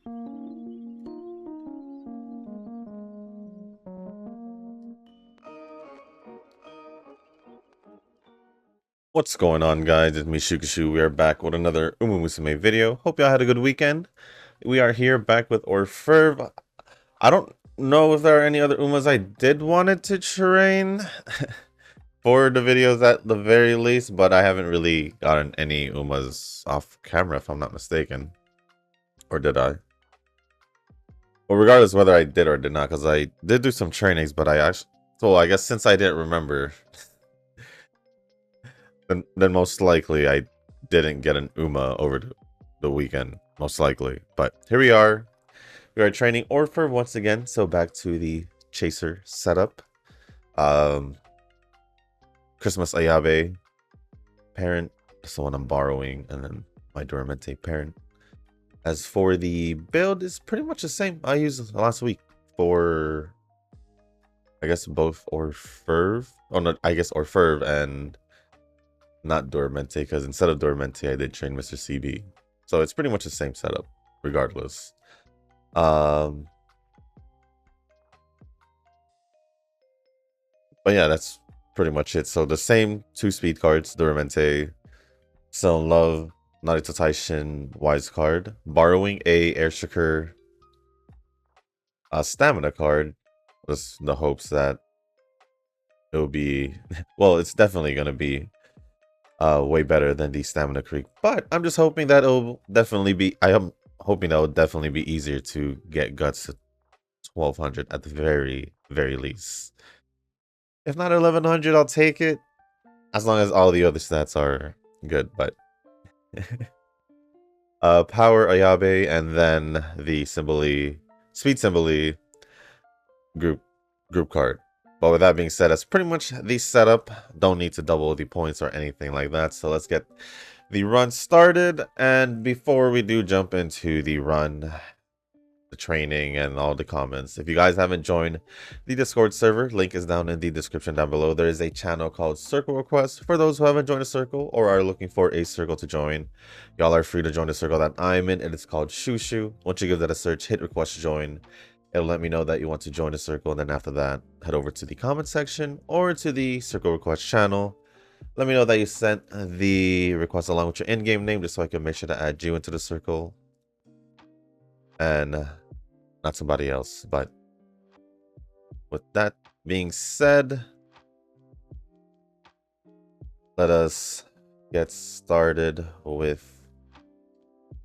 What's going on, guys? It's me, Shukashu. We are back with another Musume video. Hope y'all had a good weekend. We are here back with Orfevre. I don't know if there are any other Umas I did wanted to train for the videos at the very least, but I haven't really gotten any Umas off camera, if I'm not mistaken. Or did I? Well, regardless whether I did or did not, because I did do some trainings, but I guess since I didn't remember, then most likely I didn't get an Uma over the weekend, most likely. But here we are. We are training Orfevre once again. So back to the chaser setup. Christmas Ayabe parent, that's the one I'm borrowing, and then my Doramente parent. As for the build, it's pretty much the same I used last week for, I guess, both Orfevre. Oh no, I guess Orfevre and not Dormente, because instead of Doramente I did train Mr. CB. So it's pretty much the same setup regardless. But yeah, that's pretty much it. So the same 2 speed cards, Doramente, Still in Love, Narita Taishin, Wise card, borrowing a Airstriker stamina card with the hopes that it will be well, it's definitely gonna be way better than the Stamina Creek, but I'm just hoping that it'll definitely be, I am hoping that will definitely be easier to get guts to 1200 at the very least. If not 1100, I'll take it as long as all the other stats are good. But power Ayabe, and then the speed Symboli group card. But with that being said, that's pretty much the setup. Don't need to double the points or anything like that. So let's get the run started. And before we do jump into the run, the training, and all the comments, if you guys haven't joined the Discord server, link is down in the description down below. There is a channel called Circle Request for those who haven't joined a circle or are looking for a circle to join. Y'all are free to join the circle that I'm in, and it's called Shushu. Once you give that a search, hit request to join. It'll let me know that you want to join the circle, and then after that, head over to the comment section or to the Circle Request channel. Let me know that you sent the request along with your in-game name, just so I can make sure to add you into the circle and not somebody else. But with that being said, let us get started with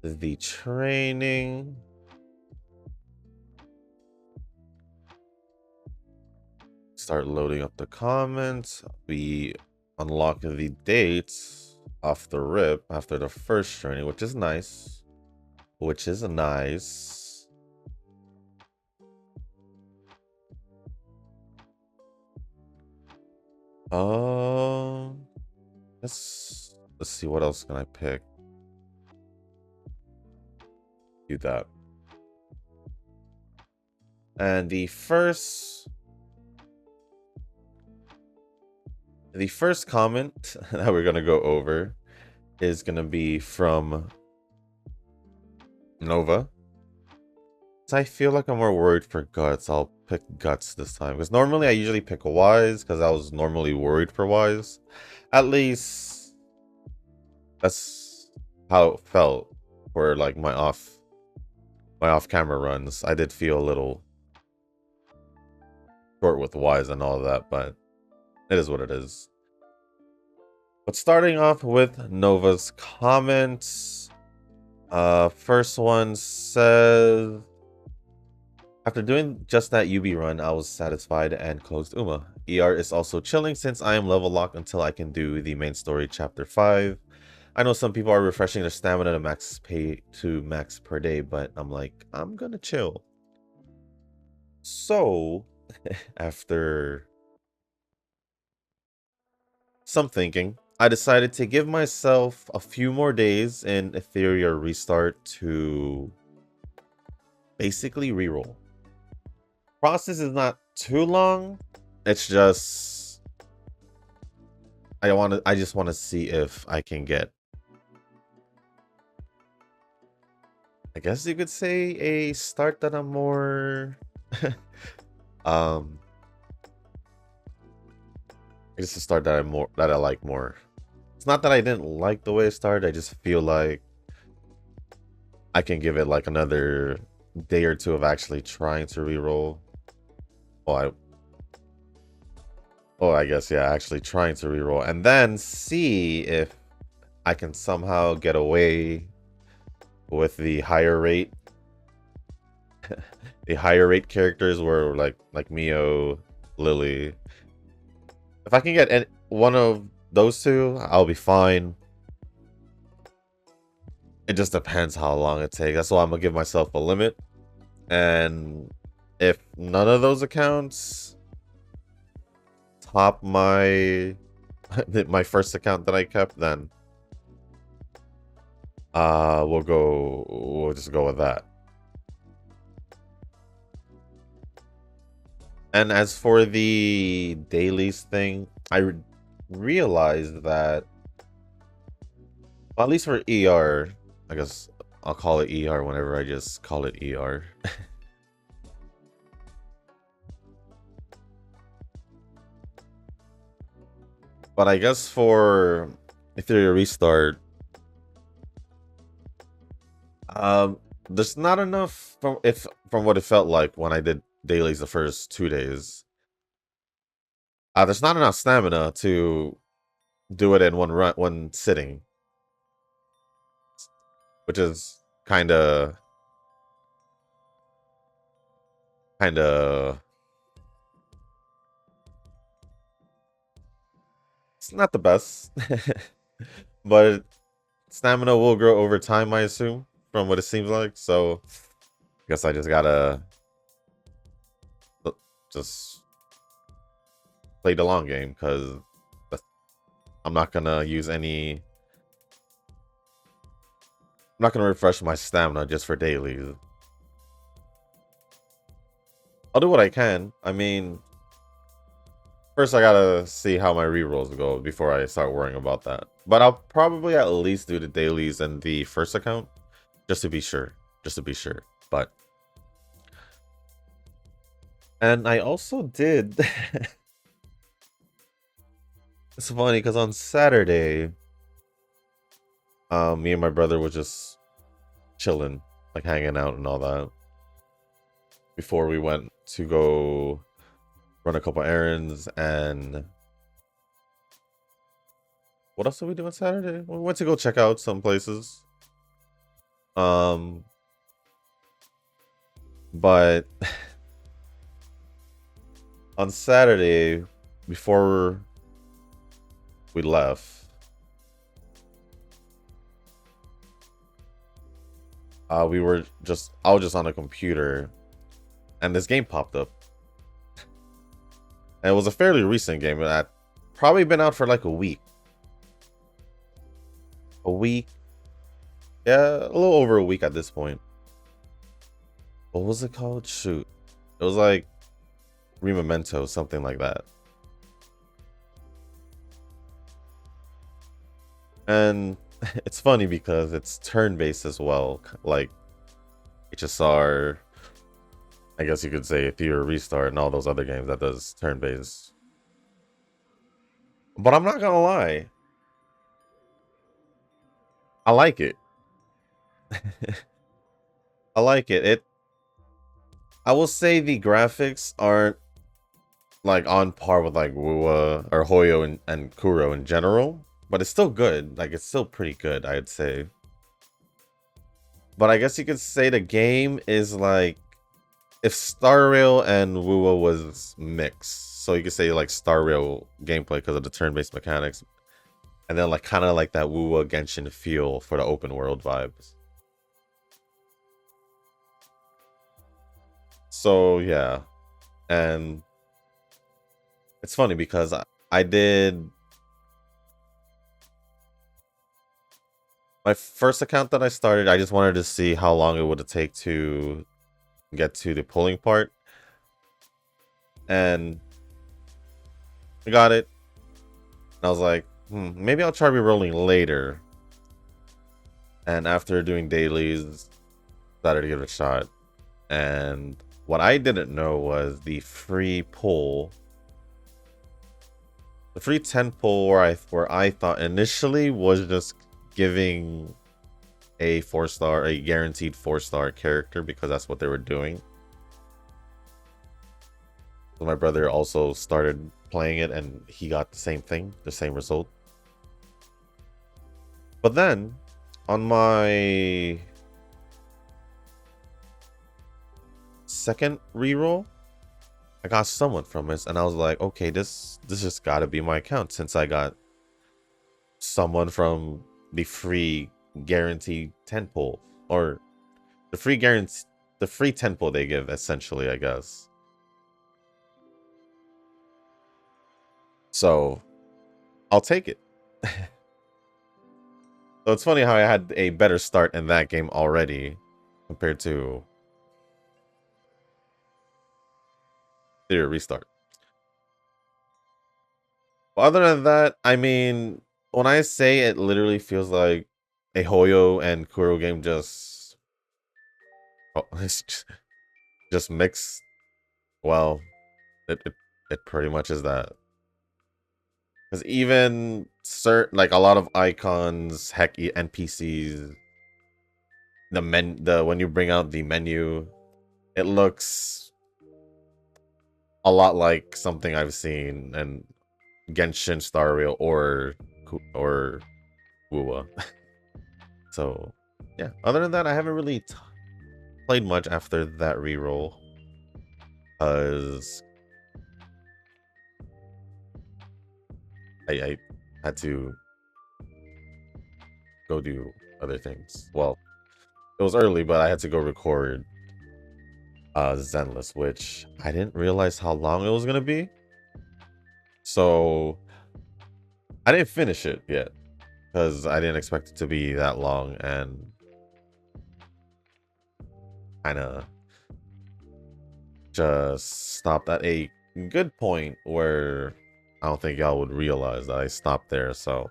the training. Start loading up the comments. We unlock the dates off the rip after the first training, which is nice. Let's see, what else can I pick? Do that. And the first comment that we're gonna go over is gonna be from Nova. So I feel like I'm more worried for Guts. I'll pick Guts this time, because normally I usually pick Wise, because I was normally worried for Wise. At least that's how it felt for like my off camera runs. I did feel a little short with Wise and all of that, but it is what it is. But starting off with Nova's comments, first one says, after doing just that UB run, I was satisfied and closed Uma. ER is also chilling since I am level locked until I can do the main story chapter 5. I know some people are refreshing their stamina to max per day, but I'm like, I'm gonna chill. So after some thinking, I decided to give myself a few more days in Etheria Restart to basically reroll. Process is not too long. It's just I just want to see if I can get I guess you could say a start that I'm more um I guess a start that I like more. It's not that I didn't like the way it started, I just feel like I can give it like another day or two of actually trying to reroll. Oh, I guess yeah, actually trying to reroll and then see if I can somehow get away with the higher rate. The higher rate characters were like Mio, Lily. If I can get one of those two, I'll be fine. It just depends how long it takes. That's why I'm gonna give myself a limit. And if none of those accounts top my my first account that I kept, then we'll just go with that. And as for the dailies thing, I realized that, well, at least for ER, I guess I'll call it ER whenever I just call it ER. But I guess for if you're a restart, there's not enough from what it felt like when I did dailies the first 2 days. There's not enough stamina to do it in one sitting, which is kind of it's not the best, but stamina will grow over time, I assume, from what it seems like. So I guess I just gotta just play the long game because I'm not gonna use any. I'm not gonna refresh my stamina just for dailies. I'll do what I can. I mean, first I gotta see how my rerolls go before I start worrying about that. But I'll probably at least do the dailies in the first account just to be sure. Just to be sure. But and I also did. It's funny because on Saturday, me and my brother were just chilling, like hanging out and all that. Before we went to go run a couple errands and what else did we do on Saturday? We went to go check out some places. But on Saturday, before we left, I was just on a computer and this game popped up. And it was a fairly recent game. It had probably been out for like a week. A week? Yeah, a little over a week at this point. What was it called? Shoot. It was like Rememento, something like that. And it's funny because it's turn-based as well. Like HSR, I guess you could say Theater Restart and all those other games that does turn-based. But I'm not gonna lie. I like it. I like it. I will say the graphics aren't like on par with like Wuwa or Hoyo and Kuro in general, but it's still good. Like it's still pretty good, I'd say. But I guess you could say the game is like if Star Rail and Wuwa was mixed. So you could say like Star Rail gameplay because of the turn-based mechanics. And then like kind of like that Wuwa Genshin feel for the open world vibes. So yeah. And it's funny because I did my first account that I started, I just wanted to see how long it would take to get to the pulling part. And I got it. And I was like, maybe I'll try re-rolling later. And after doing dailies, decided to give it a shot. And what I didn't know was the free pull. The free 10 pull where I thought initially was just giving a 4-star, a guaranteed 4-star character, because that's what they were doing. So my brother also started playing it and he got the same thing, the same result. But then on my second reroll, I got someone from this, and I was like, okay, this just gotta be my account, since I got someone from the free guaranteed 10 pull, or the free 10 pull they give, essentially, I guess. So I'll take it. So it's funny how I had a better start in that game already compared to the restart. But other than that, I mean, when I say it literally feels like a Hoyo and Kuro game just it's just mixed. Well, it pretty much is that. Because even like a lot of icons, heck, NPCs, the when you bring out the menu, it looks a lot like something I've seen in Genshin, Star Rail, or Wuwa. So yeah, other than that, I haven't really played much after that reroll, because I had to go do other things. Well, it was early, but I had to go record Zenless, which I didn't realize how long it was gonna be. So I didn't finish it yet, because I didn't expect it to be that long, and kind of just stopped at a good point where I don't think y'all would realize that I stopped there. So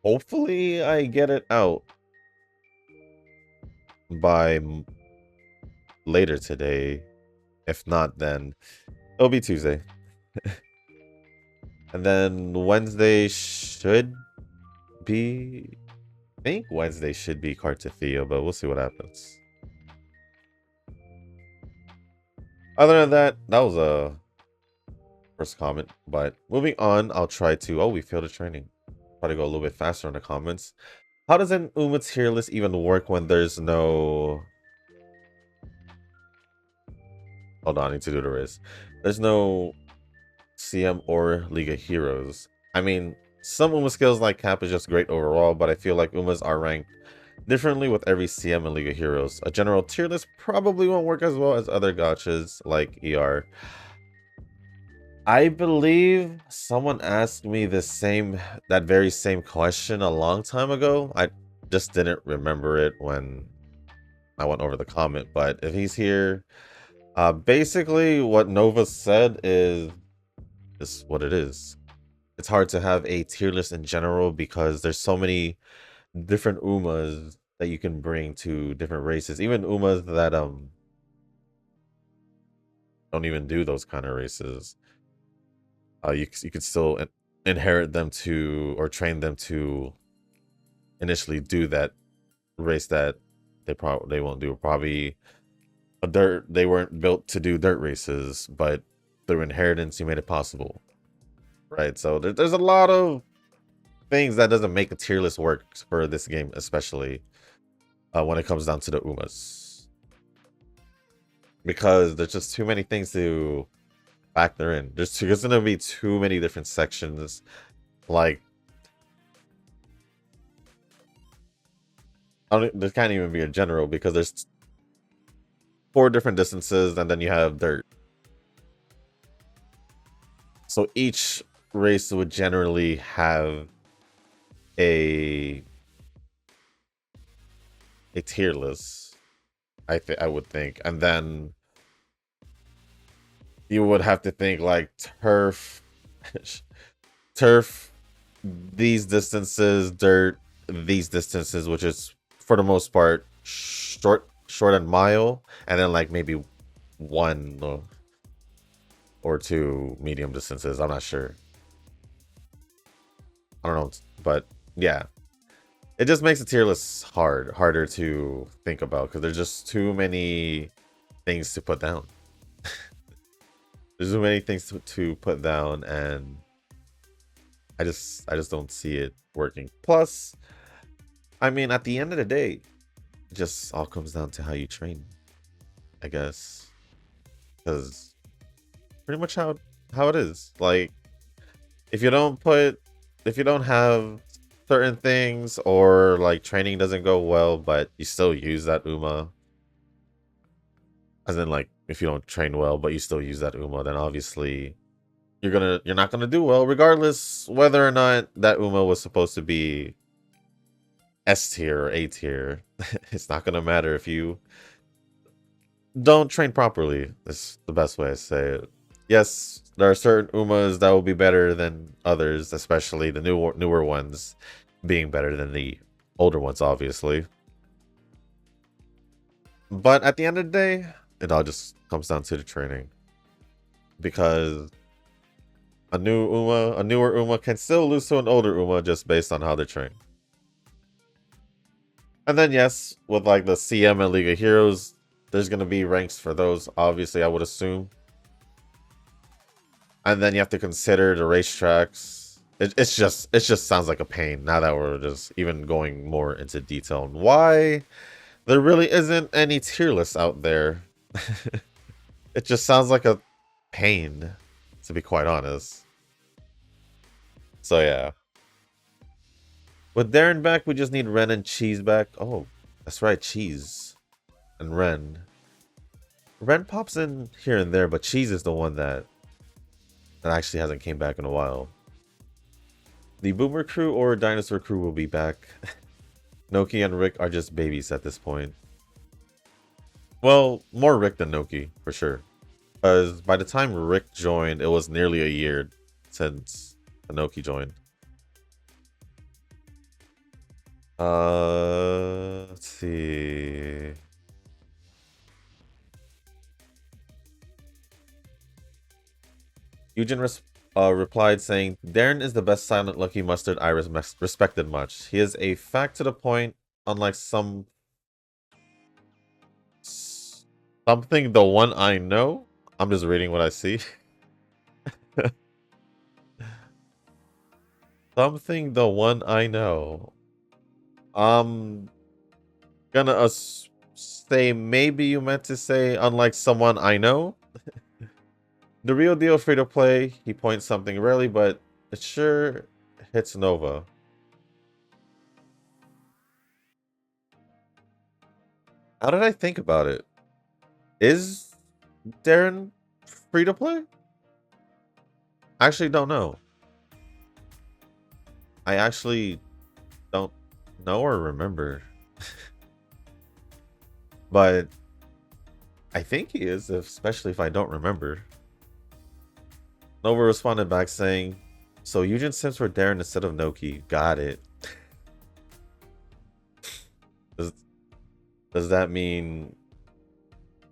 hopefully I get it out by later today. If not, then it'll be Tuesday. And then Wednesday should be, I think Wednesday should be Cartafia, but we'll see what happens. Other than that, that was a first comment. But moving on, I'll try to, oh, we failed a training. Try to go a little bit faster in the comments. How does an Uma tier list even work when there's no... Hold on, I need to do the race. There's no CM or League of Heroes. I mean, some Uma skills like Cap is just great overall, but I feel like Umas are ranked differently with every CM and League of Heroes. A general tier list probably won't work as well as other gachas like ER. I believe someone asked me that very same question a long time ago. I just didn't remember it when I went over the comment, but if he's here, basically what Nova said is what it is. It's hard to have a tier list in general because there's so many different Umas that you can bring to different races. Even Umas that don't even do those kind of races. You could still inherit them to, or train them to initially do that race that they won't do. Probably they weren't built to do dirt races, but through inheritance you made it possible, right? So there's a lot of things that doesn't make a tier list work for this game, especially when it comes down to the Umas, because there's just too many things to factor in. There's gonna be too many different sections. Like, there can't even be a general because there's 4 different distances, and then you have dirt. So each race would generally have a tier list, I would think, and then you would have to think like turf, turf, these distances, dirt, these distances, which is for the most part short and mile, and then like maybe one or two medium distances. I'm not sure. I don't know, but yeah, it just makes the tier list harder to think about because there's just too many things to put down. There's too many things to put down, and I just don't see it working. Plus, I mean, at the end of the day, it just all comes down to how you train, I guess, because pretty much how it is. Like, if you don't have certain things, or like training doesn't go well, but you still use that Uma, as in like if you don't train well but you still use that Uma, then obviously you're not gonna do well, regardless whether or not that Uma was supposed to be S tier or A tier. It's not gonna matter if you don't train properly. That's the best way to say it. Yes, there are certain Umas that will be better than others, especially the newer ones being better than the older ones, obviously. But at the end of the day, it all just comes down to the training. Because a newer Uma can still lose to an older Uma just based on how they train. And then yes, with like the CM and League of Heroes, there's gonna be ranks for those, obviously, I would assume. And then you have to consider the racetracks. It just sounds like a pain now that we're just even going more into detail on why there really isn't any tier lists out there. It just sounds like a pain, to be quite honest. So yeah. With Darren back, we just need Ren and Cheese back. Oh, that's right, Cheese and Ren. Ren pops in here and there, but Cheese is the one that actually hasn't came back in a while. The Boomer crew or Dinosaur crew will be back. Noki and Rick are just babies at this point. Well, more Rick than Noki, for sure. Because by the time Rick joined, it was nearly a year since Noki joined. Let's see. Eugen replied saying, Darren is the best silent Lucky Mustard I respected much. He is a fact to the point, unlike something the one I know. I'm just reading what I see. Something the one I know. I'm gonna say maybe you meant to say unlike someone I know. The real deal free to play, he points something rarely, but it sure hits Nova. How did I think about it? Is Darren free to play? I actually don't know. I actually don't know or remember. But I think he is, especially if I don't remember. Nova responded back saying, so Eugen sims for Darren instead of Noki. Got it. Does that mean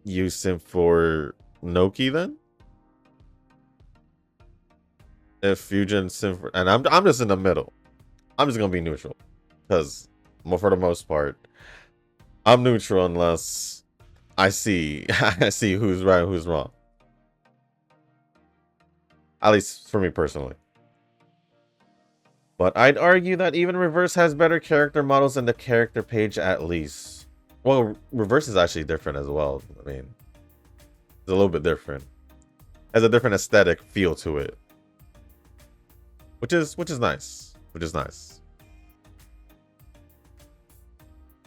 you sim for Noki then? If Eugen sim for, and I'm just in the middle. I'm just gonna be neutral. Because for the most part, I'm neutral unless I see who's right and who's wrong. At least for me personally. But I'd argue that even Reverse has better character models than the character page at least. Well, Reverse is actually different as well. I mean, it's a little bit different. Has a different aesthetic feel to it. Which is nice. Which is nice.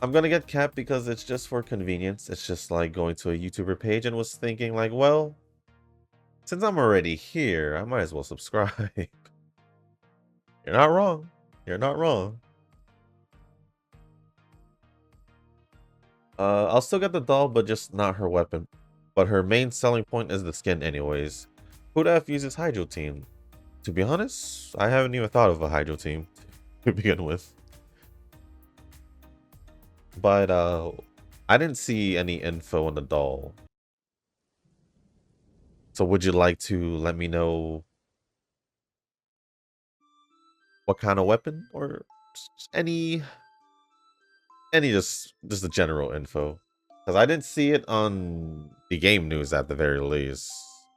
I'm gonna get Cap because it's just for convenience. It's just like going to a YouTuber page and was thinking like, well, since I'm already here, I might as well subscribe. You're not wrong. You're not wrong. I'll still get the doll, but just not her weapon. But her main selling point is the skin anyways. Who the F uses Hydro Team? To be honest, I haven't even thought of a Hydro Team to begin with. But I didn't see any info on the doll. So would you like to let me know what kind of weapon or any just the general info? Because I didn't see it on the game news at the very least.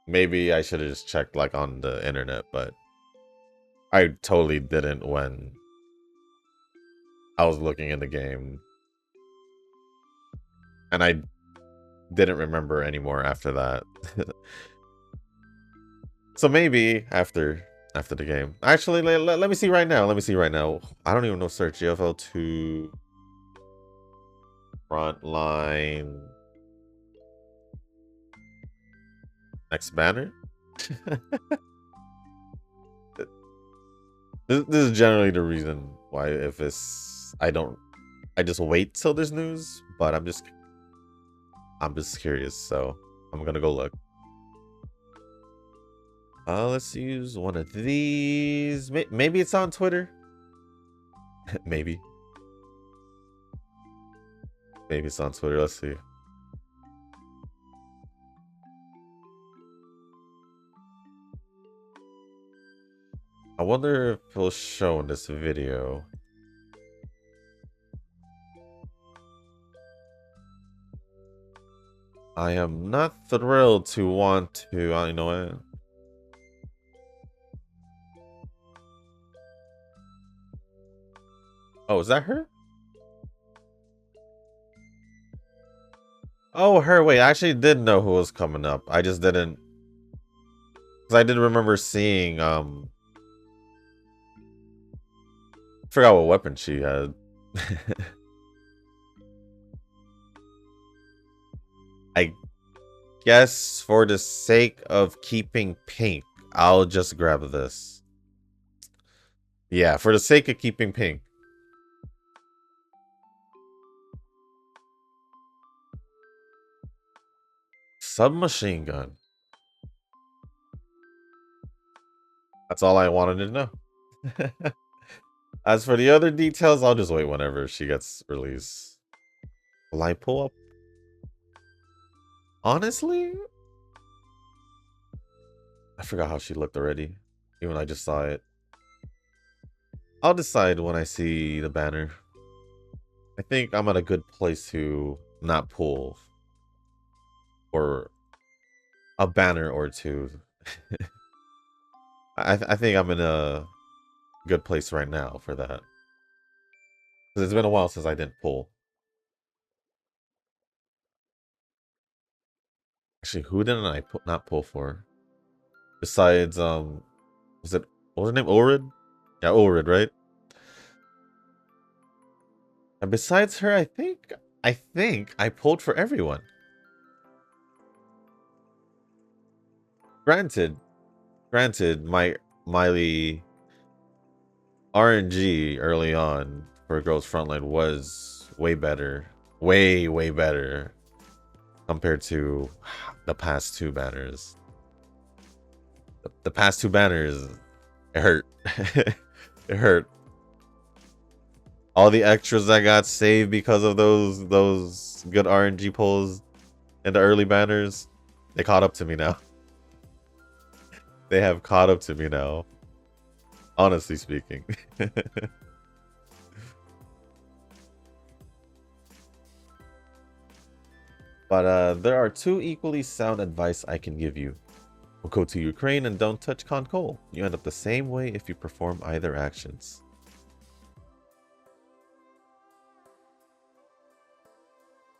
Maybe I should have just checked like on the internet, but I totally didn't when I was looking in the game. And I didn't remember anymore after that. So maybe after the game. Actually, let me see right now. Let me see right now. I don't even know search GFL 2 frontline next banner. This is generally the reason why if it's I just wait till there's news, but I'm just curious, so I'm gonna go look. Let's use one of these. Maybe it's on Twitter. Maybe it's on Twitter. Let's see. I wonder if it'll show in this video. I am not thrilled to want to. You know what? Oh, is that her? Oh, her. Wait, I actually did know who was coming up. I just didn't. Because I didn't remember seeing. Forgot what weapon she had. I guess for the sake of keeping pink, I'll just grab this. Yeah, for the sake of keeping pink. Submachine gun. That's all I wanted to know. As for the other details, I'll just wait whenever she gets released. Will I pull up? Honestly, I forgot how she looked already. Even I just saw it. I'll decide when I see the banner. I think I'm at a good place to not pull for a banner or two. I think I'm in a good place right now for that. Because it's been a while since I didn't pull. Actually, who didn't I not pull for? Besides, was it, what was her name? Ulrid? Yeah, Ulrid, right? And besides her, I think I pulled for everyone. Granted, my Miley RNG early on for Girls Frontline was way better. Way better compared to the past two banners. The past two banners, it hurt. It hurt. All the extras I got saved because of those good RNG pulls in the early banners, they caught up to me now. They have caught up to me now. Honestly speaking. But there are two equally sound advice I can give you. We'll go to Ukraine and don't touch Concol. You end up the same way if you perform either actions.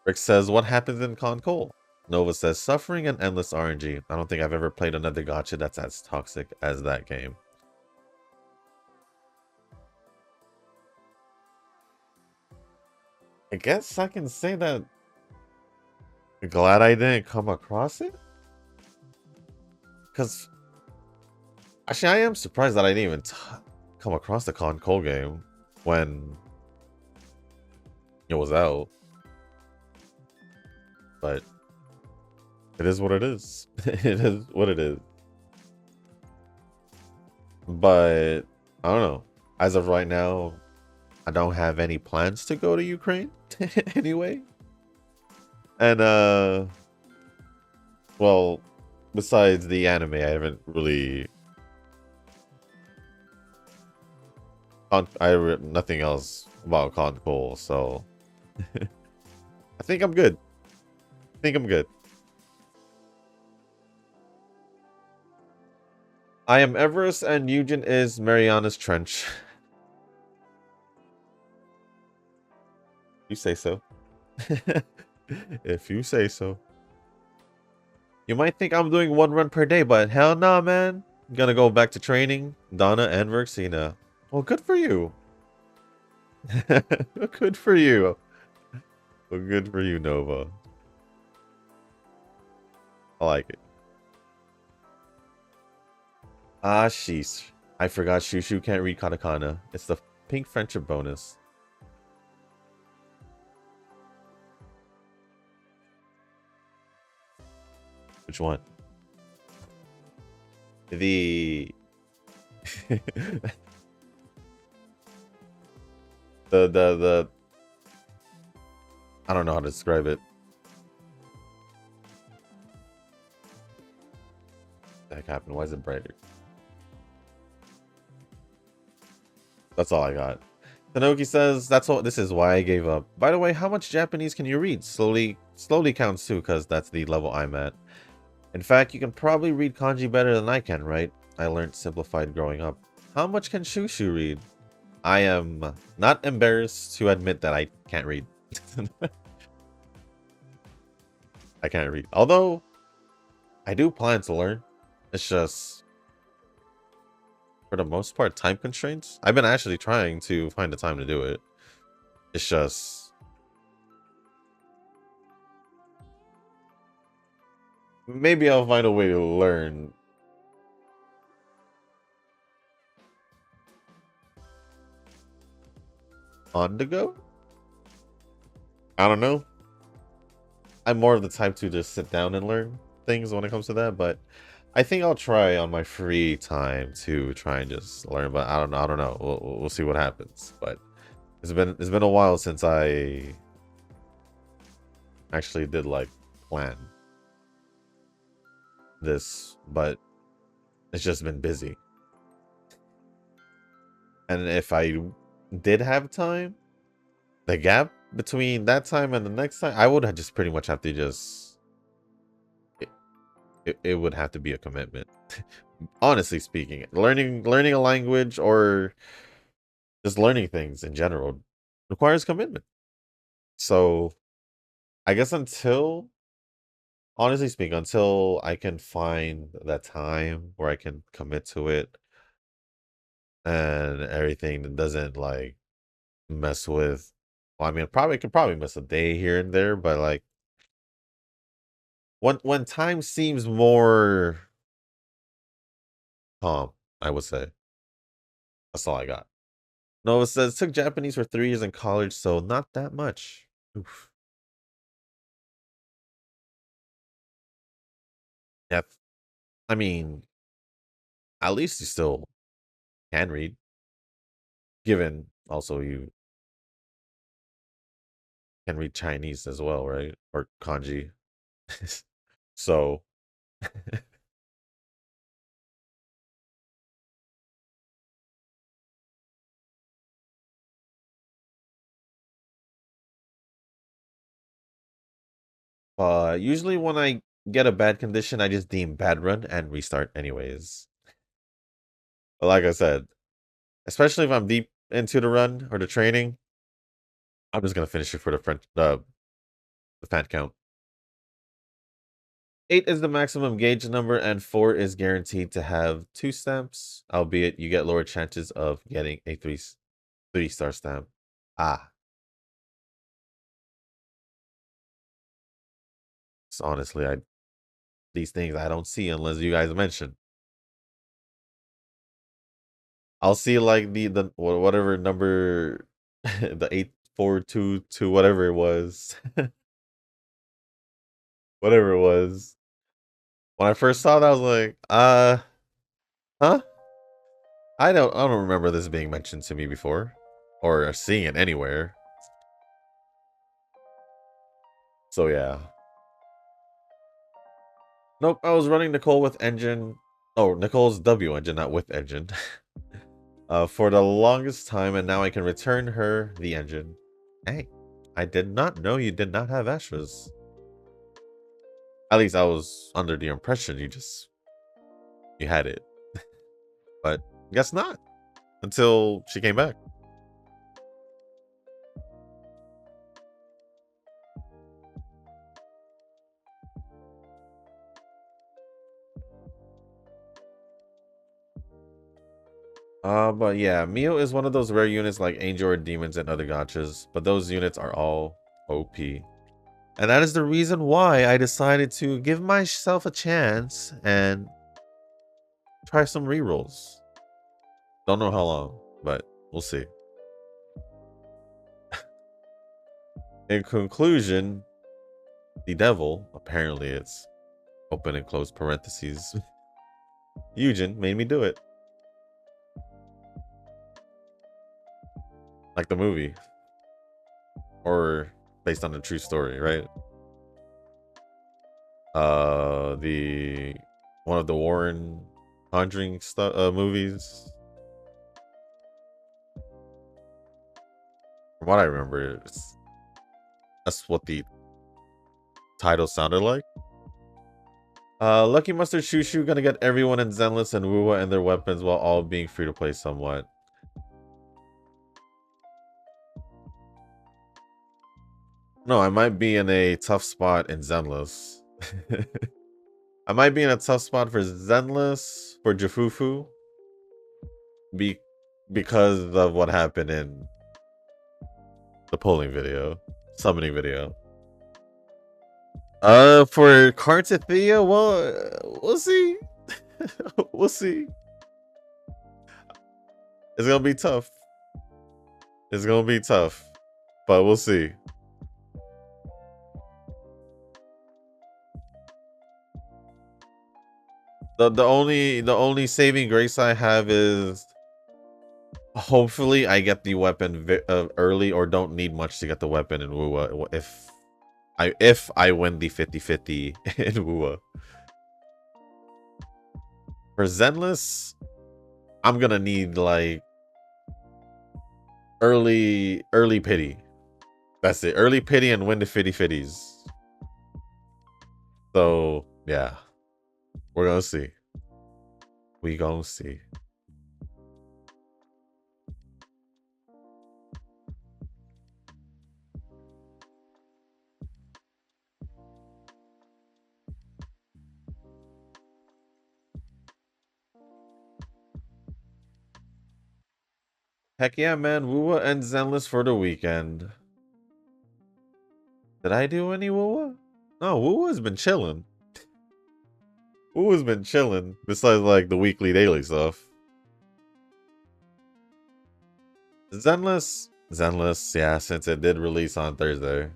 Rick says, what happens in Concol? Nova says, suffering and endless RNG. I don't think I've ever played another gacha that's as toxic as that game. I guess I can say that glad I didn't come across it. Because actually, I am surprised that I didn't even come across the Concol game when it was out. But it is what it is. It is what it is. But I don't know. As of right now, I don't have any plans to go to Ukraine anyway. And well, besides the anime, I haven't really I read nothing else about Control, so I think I'm good. I think I'm good. I am Everest and Eugen is Mariana's Trench. You say so. If you say so. You might think I'm doing 1 run per day, but hell nah, man. I'm gonna go back to training. Donna and Verxina. Well, good for you. Good for you. Well, good for you, Nova. I like it. Ah, sheesh. I forgot Shushu can't read katakana. It's the pink friendship bonus. Which one? The... the... I don't know how to describe it. What the heck happened? Why is it brighter? That's all I got. Tanoki says, that's all. This is why I gave up. By the way, how much Japanese can you read? Slowly counts too, because that's the level I'm at. In fact, you can probably read kanji better than I can, right? I learned simplified growing up. How much can Shushu read? I am not embarrassed to admit that I can't read. I can't read. Although, I do plan to learn. It's just, for the most part, time constraints. I've been actually trying to find the time to do it. It's just... maybe I'll find a way to learn. On the go? I don't know. I'm more of the type to just sit down and learn things when it comes to that, but I think I'll try on my free time to try and just learn. But I don't know. I don't know. We'll see what happens. But it's been a while since I actually did like plan this, but it's just been busy. And if I did have time, the gap between that time and the next time, I would have just pretty much have to just it would have to be a commitment. Honestly speaking, learning a language or just learning things in general requires commitment. So I guess honestly speaking, until I can find that time where I can commit to it and everything that doesn't like mess with, well, I mean, probably could probably miss a day here and there, but like when time seems more calm, I would say. That's all I got. No, it says took Japanese for 3 years in college, so not that much. Oof. Yeah, I mean, at least you still can read, given also you can read Chinese as well, right? Or kanji. So, usually when I get a bad condition, I just deem bad run and restart anyways. But like I said, especially if I'm deep into the run or the training, I'm just gonna finish it for the fan count. 8 is the maximum gauge number, and 4 is guaranteed to have 2 stamps, albeit you get lower chances of getting a 3-star stamp. Ah, so honestly, these things I don't see unless you guys mention. I'll see like the whatever number, the 8422 whatever it was, whatever it was. When I first saw that, I was like, huh? I don't remember this being mentioned to me before, or seeing it anywhere. So yeah. Nope, I was running Nicole with engine. Oh, Nicole's W engine, not with engine. For the longest time, and now I can return her the engine. Hey, I did not know you did not have extras. At least I was under the impression you had it. But guess not. Until she came back. But yeah, Mio is one of those rare units like Angel or Demons and other gachas, but those units are all OP. And that is the reason why I decided to give myself a chance and try some rerolls. Don't know how long, but we'll see. In conclusion, the devil, apparently it's open and close parentheses, Eugen made me do it. Like the movie. Or based on a true story, right? The one of the Warren Conjuring movies. From what I remember, that's what the title sounded like. Lucky Mustard Shushu gonna get everyone in Zenless and Wuwa and their weapons while all being free to play somewhat. No, I might be in a tough spot in Zenless. I might be in a tough spot for Zenless, for Jafufu, because of what happened in the polling video, summoning video. For Carnthethia, well, we'll see. We'll see. It's gonna be tough. It's gonna be tough, but we'll see. The only saving grace I have is hopefully I get the weapon early or don't need much to get the weapon in Wuwa if I win the 50-50 in Wuwa. For Zenless, I'm gonna need like early pity. That's it. Early pity and win the 50-50s. So yeah. We're gonna see. We gonna see. Heck yeah, man. Wuwa and Zenless for the weekend. Did I do any Wuwa? No, Wuwa's been chilling. Wuwa's been chilling. Besides like the weekly daily stuff. Zenless, yeah, since it did release on Thursday.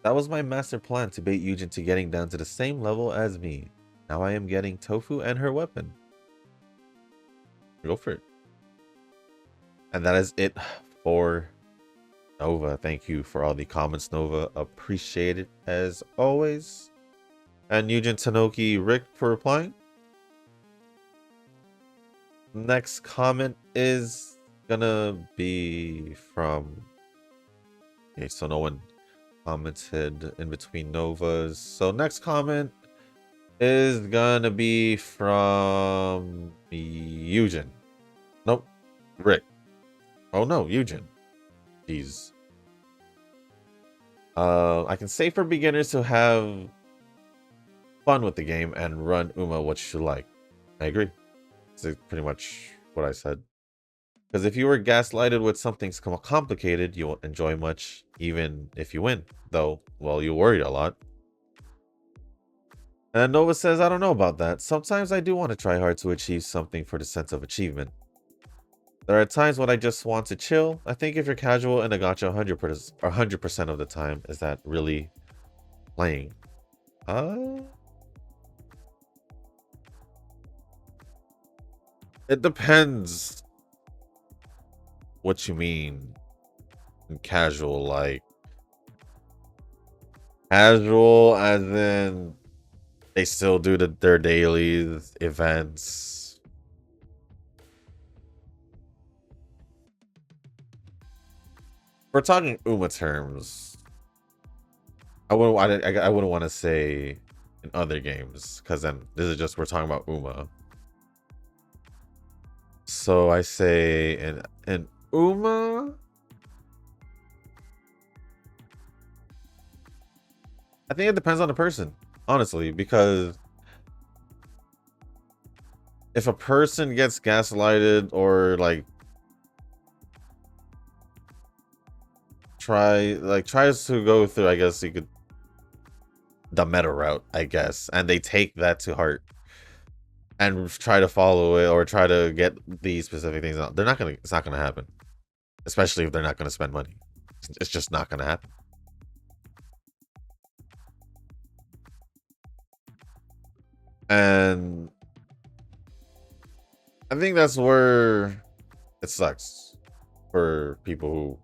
That was my master plan to bait Eugen to getting down to the same level as me. Now I am getting Tofu and her weapon. Go for it. And that is it for Nova. Thank you for all the comments, Nova. Appreciate it as always. And Eugen, Tanoki, Rick for replying. Next comment is gonna be from... Okay, so no one commented in between Novas. So next comment is gonna be from Eugen. Nope, Rick. Oh no, Eugen. Jeez. I can say for beginners to have fun with the game and run Uma what you like. I agree. That's pretty much what I said. Because if you were gaslighted with something complicated, you won't enjoy much, even if you win. Though, well, you worried a lot. And Nova says, I don't know about that. Sometimes I do want to try hard to achieve something for the sense of achievement. There are times when I just want to chill. I think if you're casual in a gacha 100% of the time, is that really playing? It depends what you mean in casual, like casual as in they still do their daily events. We're talking Uma terms. I wouldn't want to say in other games because then this is just we're talking about Uma. So I say in Uma, I think it depends on the person, honestly, because if a person gets gaslighted or like tries to go through, I guess you could the meta route, I guess, and they take that to heart and try to follow it or try to get these specific things out. It's not gonna happen. Especially if they're not gonna spend money. It's just not gonna happen. And I think that's where it sucks for people who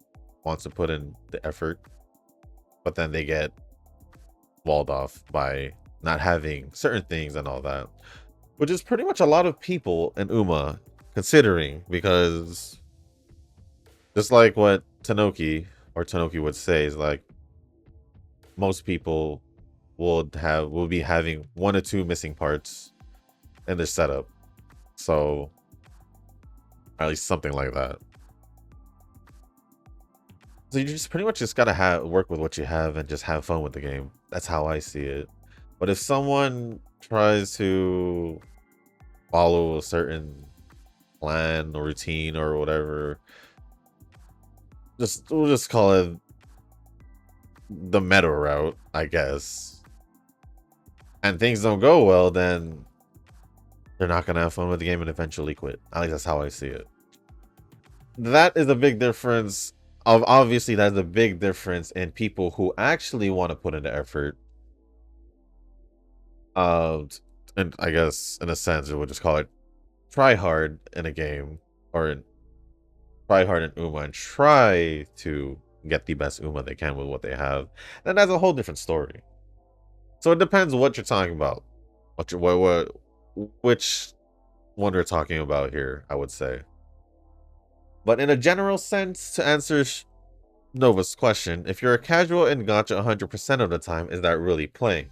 want to put in the effort, but then they get walled off by not having certain things and all that, which is pretty much a lot of people in Uma considering, because just like what Tanoki would say is like most people will be having 1 or 2 missing parts in their setup. So at least something like that. So you just pretty much just gotta work with what you have and just have fun with the game. That's how I see it. But if someone tries to follow a certain plan or routine or whatever, we'll just call it the meta route, I guess, and things don't go well, then they're not gonna have fun with the game and eventually quit. At least that's how I see it. That is a big difference. Obviously, that's a big difference in people who actually want to put in the effort. And I guess in a sense, we'll just call it try hard in a game, or try hard in Uma and try to get the best Uma they can with what they have. Then that's a whole different story. So it depends what you're talking about. Which one we're talking about here, I would say. But in a general sense, to answer Nova's question, if you're a casual in gacha 100% of the time, is that really playing?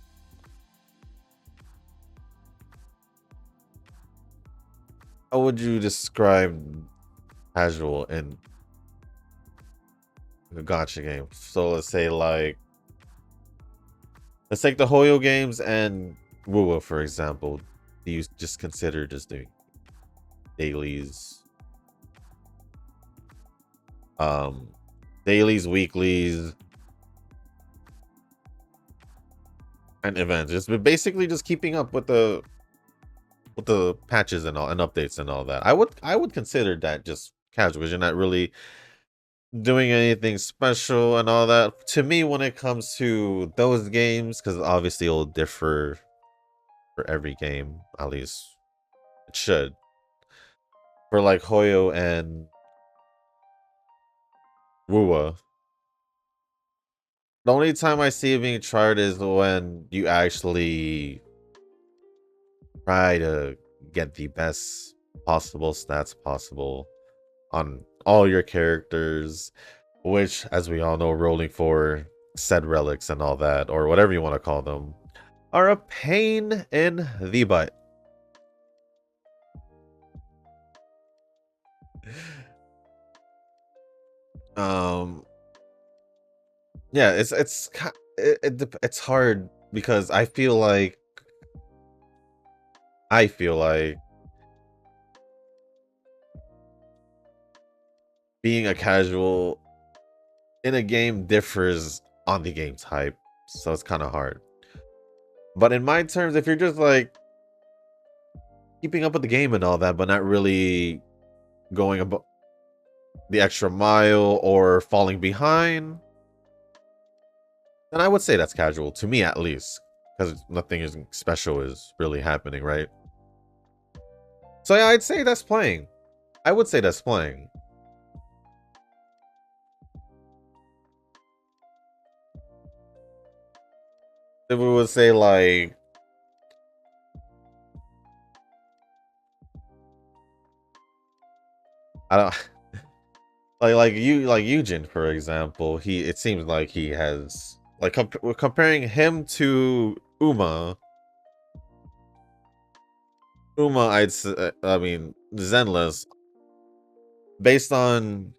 How would you describe casual in a gacha game? So let's take the Hoyo games and Wuwa, for example. Do you just consider just doing dailies, weeklies, and events? Just basically just keeping up with the patches and all and updates and all that. I would consider that just casual because you're not really doing anything special and all that. To me, when it comes to those games, because obviously it'll differ for every game, at least it should. For like Hoyo and Wuwa, the only time I see it being tried is when you actually try to get the best possible stats possible on all your characters, which, as we all know, rolling for said relics and all that, or whatever you want to call them, are a pain in the butt. Yeah, it's hard because I feel like being a casual in a game differs on the game type, so it's kind of hard. But in my terms, if you're just like keeping up with the game and all that, but not really going about the extra mile or falling behind, then I would say that's casual, to me at least, because nothing is special is really happening, right? So yeah, I'd say that's playing. I would say that's playing. If we would say like, I don't like Eugen, for example. It seems like he has like comparing him to Uma. I'd say, I mean, Zenless, based on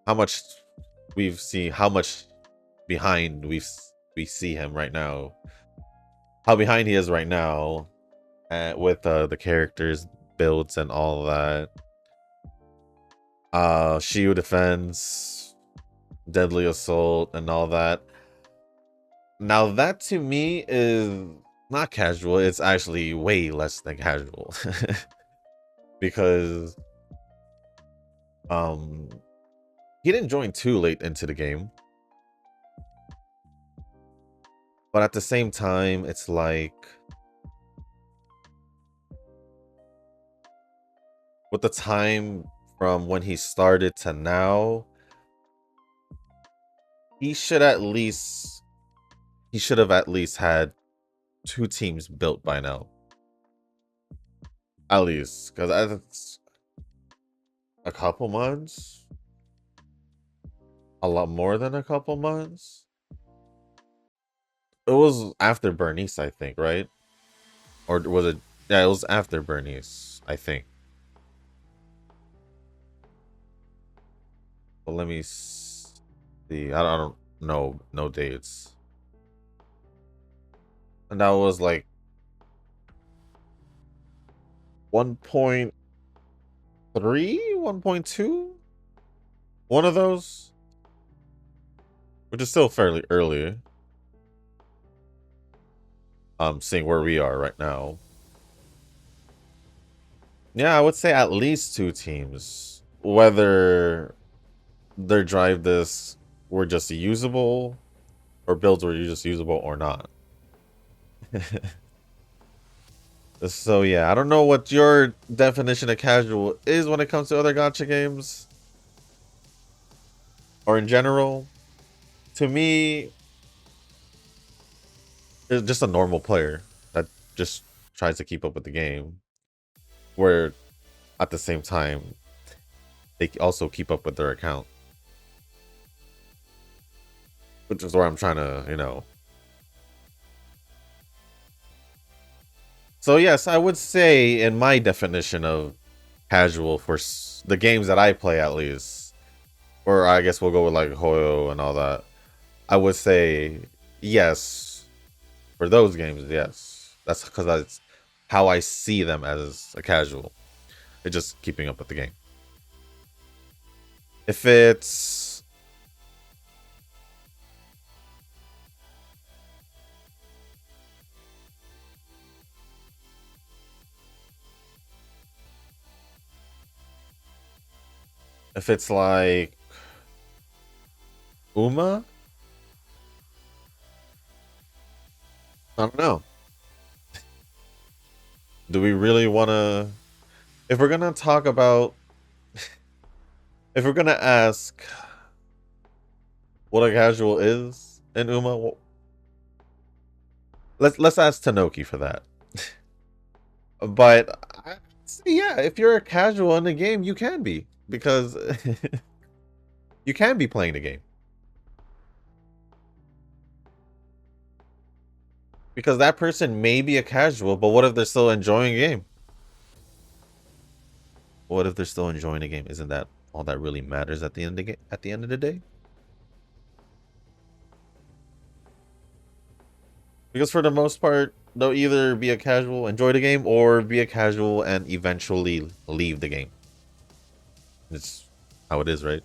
how much we've seen, how much behind we see him right now, how behind he is right now, with the characters builds and all that. Shield defense, deadly assault, and all that. Now that to me is not casual. It's actually way less than casual. Because he didn't join too late into the game. But at the same time, it's like with the time from when he started to now, he should have at least had 2 teams built by now. At least, because that's a couple months, a lot more than a couple months. It was after Bernice, I think, right? Or was it? Yeah, it was after Bernice, I think. But let me see. I don't know. No dates. And that was like 1.3, 1.2? One of those? Which is still fairly early. Seeing where we are right now. Yeah, I would say at least 2 teams. Whether their drive discs were just usable, or builds were just usable or not. So yeah, I don't know what your definition of casual is when it comes to other gacha games. Or in general. To me, it's just a normal player that just tries to keep up with the game. Where at the same time, they also keep up with their account. Which is where I'm trying to, So yes, I would say in my definition of casual for the games that I play at least, or I guess we'll go with like Hoyo and all that, I would say yes. For those games, yes. That's because that's how I see them as a casual. It's just keeping up with the game. If it's like Uma, I don't know. Do we really want to? If we're gonna talk about, if we're gonna ask what a casual is in Uma, well, let's ask Tanoki for that. But yeah, if you're a casual in the game, you can be, because you can be playing the game. Because that person may be a casual, but what if they're still enjoying a game? What if they're still enjoying the game? Isn't that all that really matters at the end of the day? Because for the most part, they'll either be a casual, enjoy the game, or be a casual and eventually leave the game. It's how it is, right?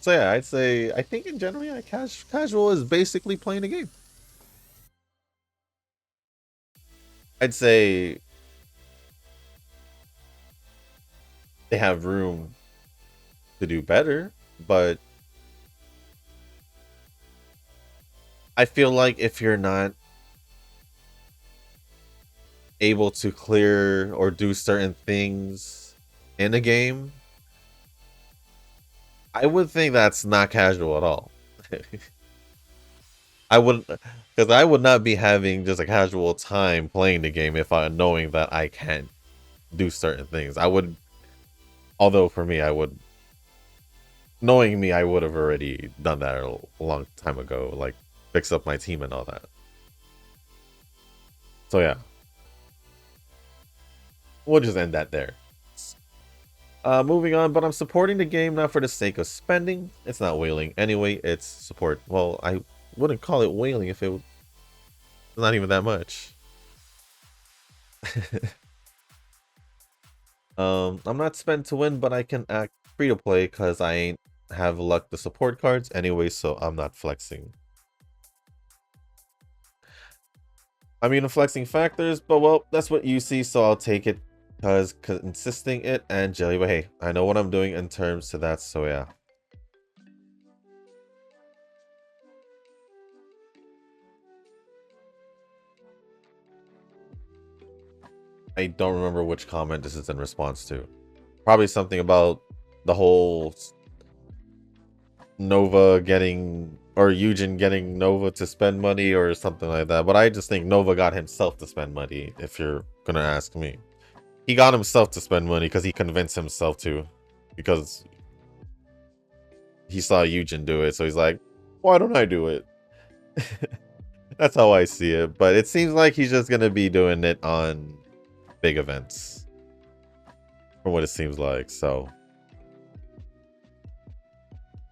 So yeah, I'd say, I think in general, yeah, casual is basically playing a game. I'd say they have room to do better, but I feel like if you're not able to clear or do certain things in a game, I would think that's not casual at all. I wouldn't, because I would not be having just a casual time playing the game if I knowing that I can't do certain things. I would, although for me, I would, knowing me, I would have already done that a long time ago, like fix up my team and all that. So yeah, we'll just end that there. Moving on, but I'm supporting the game not for the sake of spending. It's not whaling anyway. It's support. Well, I wouldn't call it whaling if it was not even that much. I'm not spent to win, but I can act free to play because I ain't have luck the support cards anyway, so I'm not flexing. I mean, the flexing factors, but well, that's what you see, so I'll take it because consisting it and jelly. But hey, I know what I'm doing in terms to that, so yeah. I don't remember which comment this is in response to. Probably something about the whole Nova getting, or Eugen getting Nova to spend money or something like that. But I just think Nova got himself to spend money, if you're gonna ask me. He got himself to spend money because he convinced himself to. Because he saw Eugen do it, so he's like, why don't I do it? That's how I see it. But it seems like he's just gonna be doing it on big events. From what it seems like, so.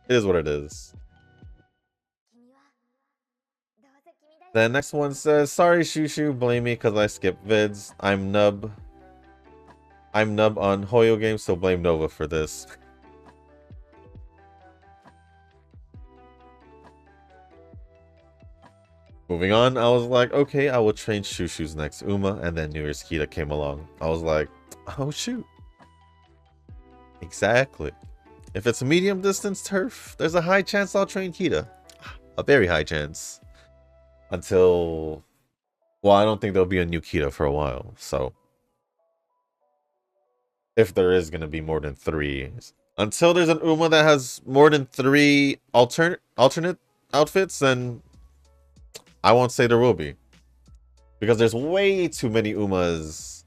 It is what it is. The next one says, sorry Shushu, blame me because I skip vids. I'm nub on Hoyo games, so blame Nova for this. Moving on, I was like, okay, I will train Shushu's next Uma, and then New Year's Kita came along. I was like, oh shoot. Exactly. If it's a medium distance turf, there's a high chance I'll train Kita. A very high chance. Until, well, I don't think there'll be a new Kita for a while, so. If there is going to be more than 3. Until there's an Uma that has more than 3 alternate outfits, then I won't say there will be. Because there's way too many Umas.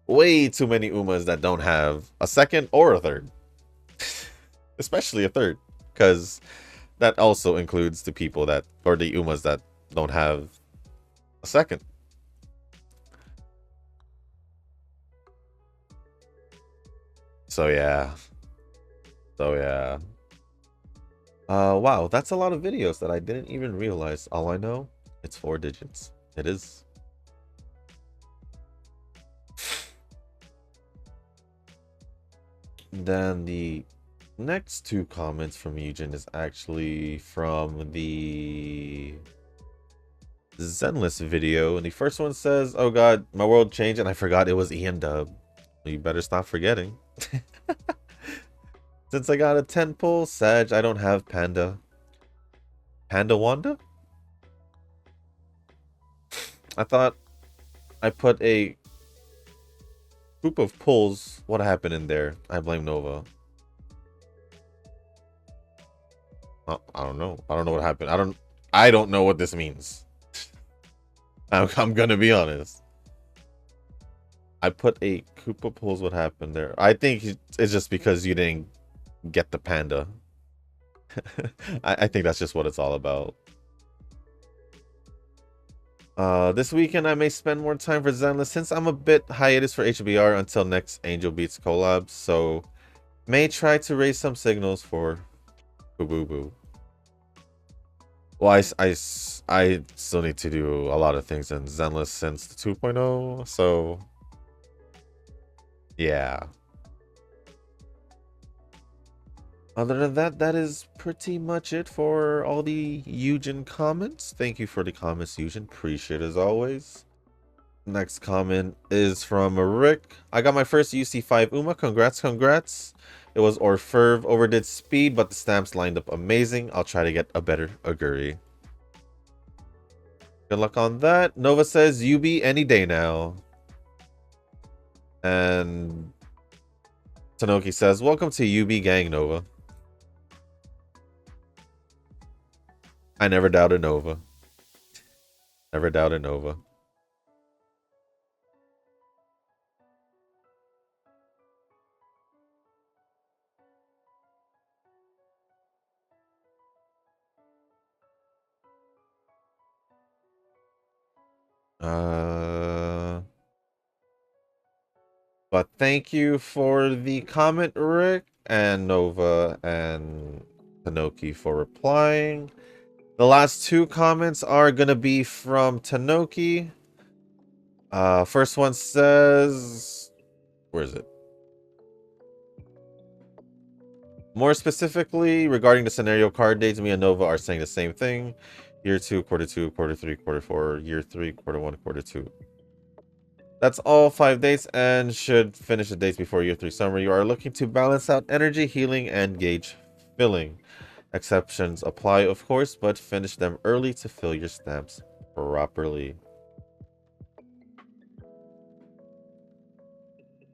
Way too many Umas that don't have a second or a third. Especially a third. Because that also includes the people that, or the Umas that don't have a second. So yeah. Wow, that's a lot of videos that I didn't even realize. All I know, it's 4 digits. It is. Then the next 2 comments from Eugen is actually from the Zenless video. And the first one says, oh god, my world changed and I forgot it was Ian Dub. You better stop forgetting. Since I got a 10 pull, Sag, I don't have Panda. Panda Wanda? I thought I put a group of pulls. What happened in there? I blame Nova. Oh, I don't know. I don't know what happened. I don't know what this means. I'm gonna be honest. I put a Koopa pulls. What happened there? I think it's just because you didn't get the panda. I think that's just what it's all about. This weekend I may spend more time for Zenless since I'm a bit hiatus for HBR until next Angel Beats collab, so may try to raise some signals for Boo Boo Boo. Well, I still need to do a lot of things in Zenless since the 2.0, so yeah. Other than that, that is pretty much it for all the Eugen comments. Thank you for the comments, Eugen. Appreciate it as always. Next comment is from Rick. I got my first UC5 Uma. Congrats, congrats. It was Orfevre overdid speed, but the stamps lined up amazing. I'll try to get a better Aguri. Good luck on that. Nova says UB any day now. And Tanoki says, welcome to UB gang, Nova. I never doubted Nova. Never doubted Nova. But thank you for the comment, Rick, and Nova and Tanoki for replying. The last two comments are gonna be from Tanoki. First one says, where is it? More specifically, regarding the scenario card dates, me and Nova are saying the same thing. Year 2, quarter 2, quarter 3, quarter 4, year 3, quarter 1, quarter 2. That's all 5 dates and should finish the dates before year 3 summer. You are looking to balance out energy, healing, and gauge filling. Exceptions apply, of course, but finish them early to fill your stamps properly.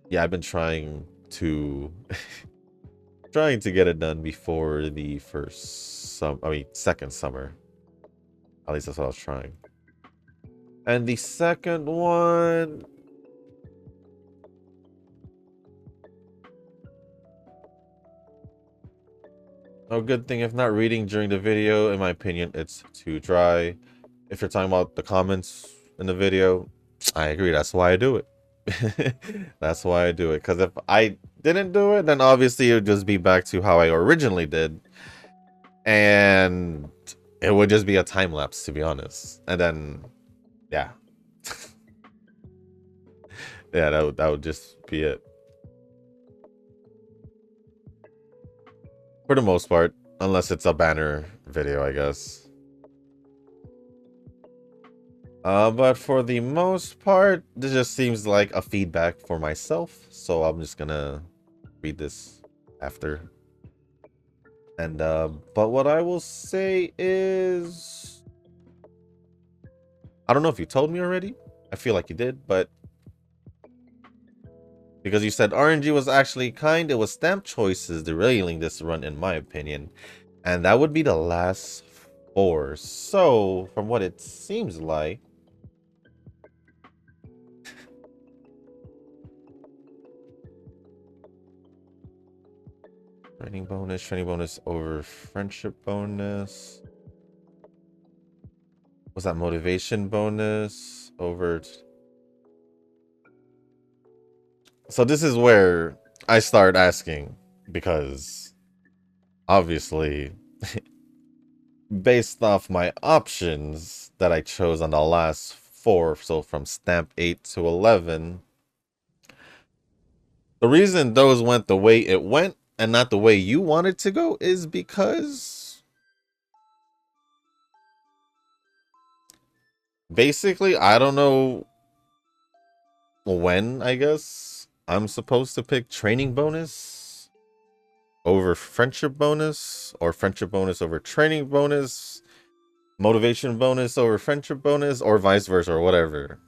Yeah, I've been trying to trying to get it done before the second summer. At least that's what I was trying. And the second one, no good thing if not reading during the video. In my opinion, it's too dry. If you're talking about the comments in the video, I agree. That's why I do it. That's why I do it. Because if I didn't do it, then obviously it would just be back to how I originally did. And it would just be a time lapse, to be honest. And then, yeah. Yeah, that would just be it. For the most part. Unless it's a banner video, I guess. But for the most part, this just seems like a feedback for myself. So I'm just gonna read this after. And but what I will say is, I don't know if you told me already. I feel like you did, but because you said RNG was actually kind, it was stamp choices derailing this run, in my opinion. And that would be the last 4. So from what it seems like, training bonus over friendship bonus. Was that motivation bonus over? So this is where I start asking, because obviously based off my options that I chose on the last 4, so from stamp 8 to 11, the reason those went the way it went and not the way you wanted to go is because basically I don't know when, I guess, I'm supposed to pick training bonus over friendship bonus, or friendship bonus over training bonus, motivation bonus over friendship bonus, or vice versa, or whatever.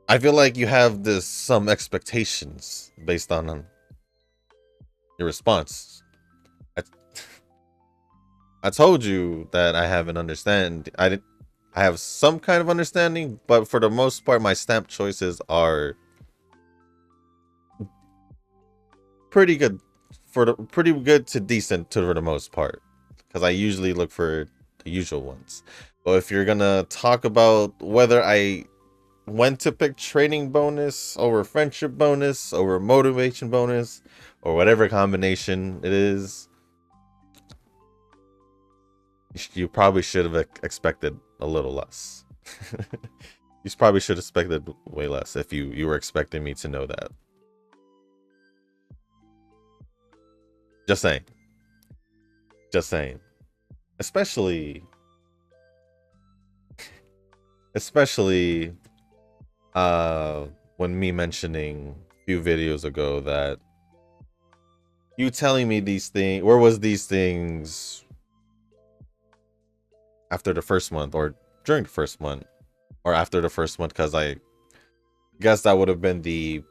I feel like you have some expectations based on your response. I told you that I have an I have some kind of understanding, but for the most part, my stamp choices are pretty good pretty good to decent for the most part, because I usually look for the usual ones. But if you're gonna talk about whether I went to pick training bonus over friendship bonus over motivation bonus or whatever combination it is, you probably should have expected a little less. You probably should have expected way less if you were expecting me to know that. Just saying. Just saying. Especially Especially when me mentioning a few videos ago that you telling me these things, where was these things after the first month or during the first month or after the first month, because I guess that would have been the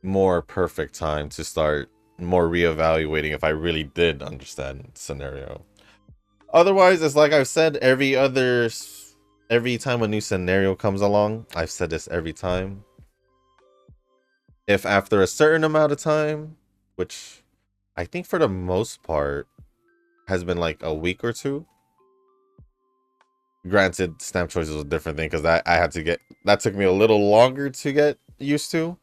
more perfect time to start more reevaluating if I really did understand the scenario. Otherwise, it's like I've said every time a new scenario comes along, I've said this every time. If after a certain amount of time, which I think for the most part has been like a week or two. Granted, stamp choices was a different thing because I had to get that took me a little longer to get used to.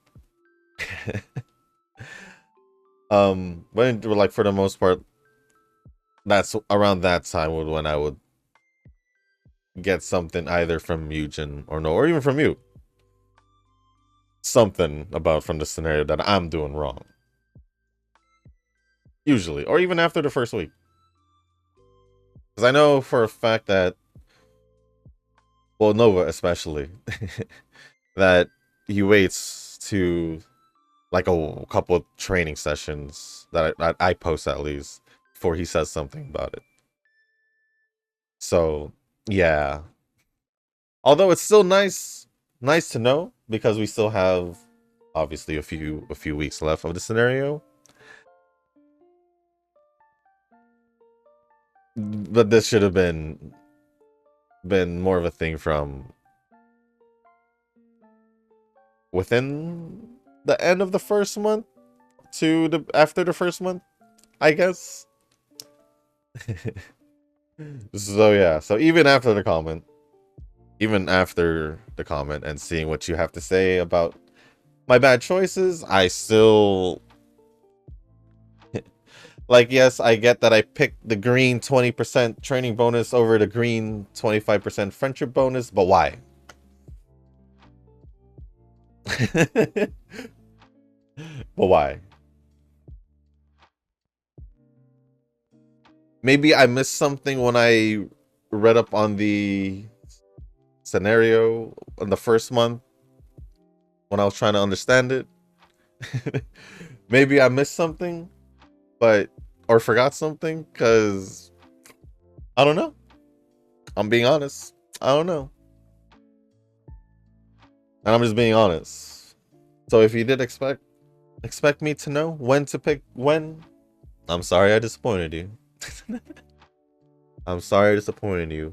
But like for the most part, that's around that time when I would get something either from Eugen or no, or even from you. Something about from the scenario that I'm doing wrong. Usually, or even after the first week. Because I know for a fact that, well, Nova especially, that he waits to like a couple of training sessions that I post at least before he says something about it. So yeah, although it's still nice to know because we still have obviously a few weeks left of the scenario. But this should have been more of a thing from within the end of the first month to the after the first month, I guess. So yeah, so even after the comment and seeing what you have to say about my bad choices, I still like, yes, I get that I picked the green 20% training bonus over the green 25% friendship bonus, but why? But why? Maybe I missed something when I read up on the scenario in the first month when I was trying to understand it. Maybe I missed something, but or forgot something, because I don't know. I'm being honest. I don't know. And I'm just being honest. So if you did expect me to know when to pick when, I'm sorry I disappointed you. I'm sorry I disappointed you.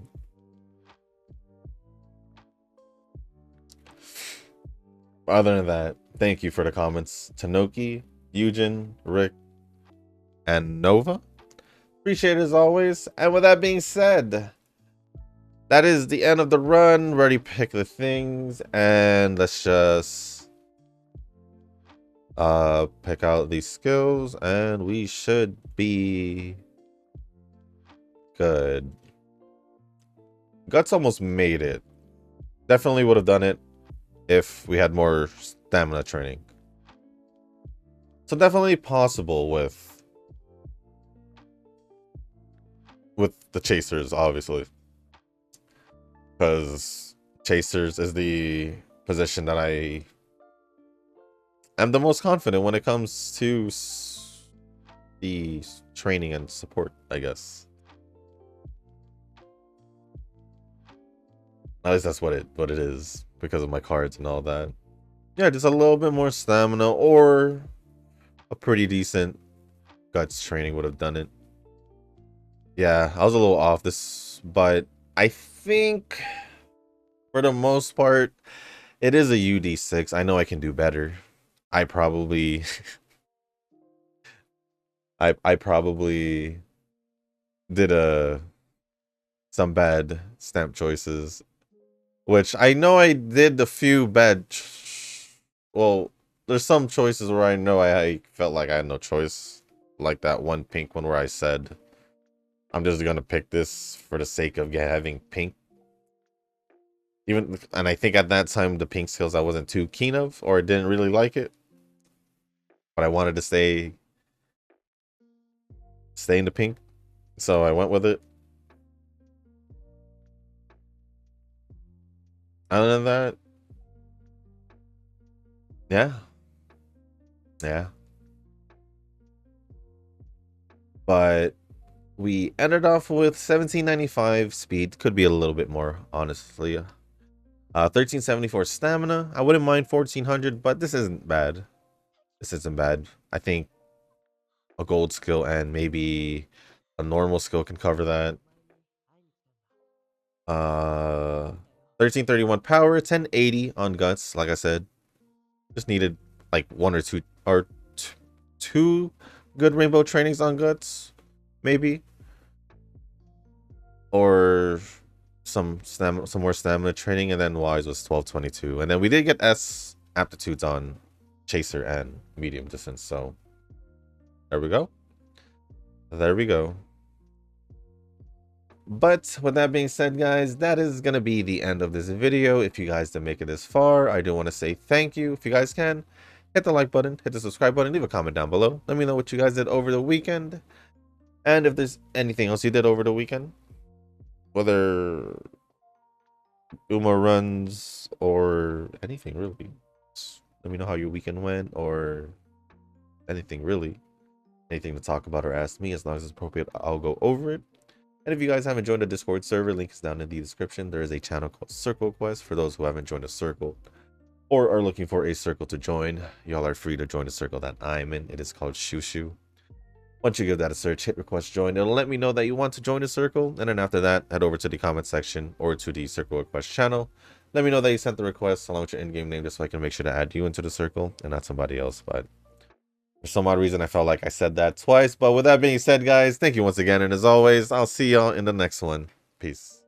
Other than that, thank you for the comments. Tanoki, Eugen, Rick, and Nova. Appreciate it as always. And with that being said, that is the end of the run. Ready to pick the things, and let's just pick out these skills, and we should be good. Guts almost made it. Definitely would have done it if we had more stamina training. So definitely possible with the chasers, obviously, because chasers is the position that I am the most confident when it comes to the training and support, I guess. At least that's what it is because of my cards and all that. Yeah, just a little bit more stamina or a pretty decent guts training would have done it. Yeah, I was a little off this, but I think for the most part, it is a UD6. I know I can do better. I probably I probably did some bad stamp choices, which I know I did a few bad well, there's some choices where I know I felt like I had no choice, like that one pink one where I said I'm just gonna pick this for the sake of having pink. And I think at that time the pink skills I wasn't too keen of or didn't really like it, but I wanted to stay in the pink, so I went with it. Other than that, yeah. Yeah. But we ended off with 1795 speed. Could be a little bit more, honestly. 1374 stamina. I wouldn't mind 1400, but this isn't bad. This isn't bad. I think a gold skill and maybe a normal skill can cover that. 1331 power, 1080 on guts. Like I said, just needed like one or two or two good rainbow trainings on guts, maybe, or some more stamina training, and then Wise was 1222, and then we did get S aptitudes on Chaser and medium distance. So there we go. There we go. But with that being said, guys, that is going to be the end of this video. If you guys didn't make it this far, I do want to say thank you. If you guys can, hit the like button, hit the subscribe button, leave a comment down below. Let me know what you guys did over the weekend. And if there's anything else you did over the weekend, whether Uma runs or anything really. Just let me know how your weekend went or anything really. Anything to talk about or ask me, as long as it's appropriate, I'll go over it. And if you guys haven't joined the Discord server, link is down in the description. There is a channel called Circle Quest for those who haven't joined a circle or are looking for a circle to join. Y'all are free to join the circle that I'm in. It is called Shushu. Once you give that a search, hit request join. It'll let me know that you want to join the circle. And then after that, head over to the comment section or to the circle request channel. Let me know that you sent the request along with your in-game name, just so I can make sure to add you into the circle and not somebody else. But for some odd reason, I felt like I said that twice. But with that being said, guys, thank you once again. And as always, I'll see y'all in the next one. Peace.